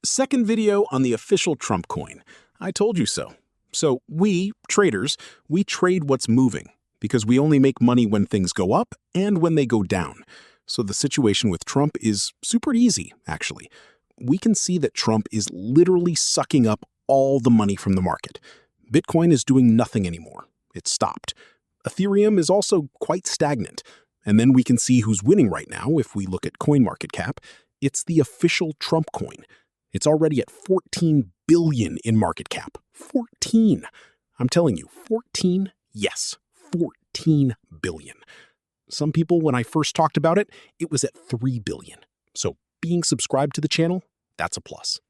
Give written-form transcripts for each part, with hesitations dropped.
Second video on the official Trump coin. I told you so. So we, traders, we trade what's moving because we only make money when things go up and when they go down. So the situation with Trump is super easy, actually. We can see that Trump is literally sucking up all the money from the market. Bitcoin is doing nothing anymore. It's stopped. Ethereum is also quite stagnant. And then we can see who's winning right now if we look at CoinMarketCap. It's the official Trump coin. It's already at 14 billion in market cap. 14. I'm telling you, 14? Yes, 14 billion. Some people, when I first talked about it, it was at 3 billion. So being subscribed to the channel, that's a plus.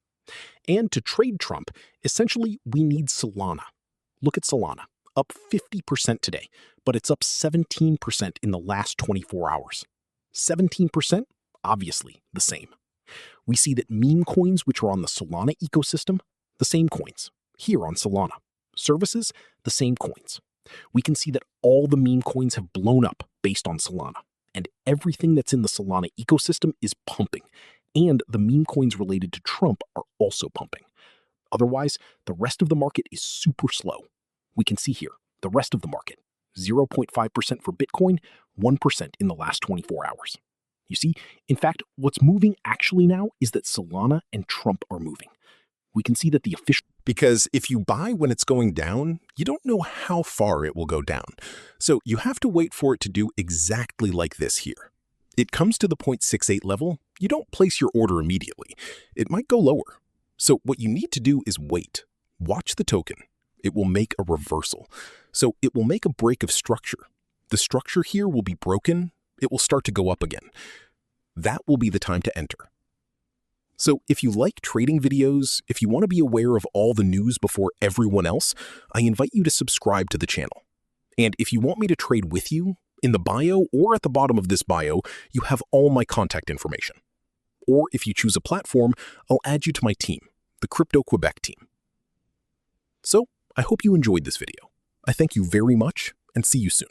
And to trade Trump, essentially, we need Solana. Look at Solana, up 50% today, but it's up 17% in the last 24 hours. 17%? Obviously the same. We see that meme coins, which are on the Solana ecosystem, the same coins, here on Solana. Services, the same coins. We can see that all the meme coins have blown up based on Solana, and everything that's in the Solana ecosystem is pumping, and the meme coins related to Trump are also pumping. Otherwise, the rest of the market is super slow. We can see here, the rest of the market, 0.5% for Bitcoin, 1% in the last 24 hours. You see, in fact, what's moving actually now is that Solana and Trump are moving. We can see that the official... Because if you buy when it's going down, you don't know how far it will go down. So you have to wait for it to do exactly like this here. It comes to the 0.68 level, you don't place your order immediately. It might go lower. So what you need to do is wait. Watch the token. It will make a reversal. So it will make a break of structure. The structure here will be broken. It will start to go up again. That will be the time to enter. So if you like trading videos, if you want to be aware of all the news before everyone else, I invite you to subscribe to the channel. And if you want me to trade with you, in the bio or at the bottom of this bio, you have all my contact information. Or if you choose a platform, I'll add you to my team, the Crypto-Quebec team. So I hope you enjoyed this video. I thank you very much and see you soon.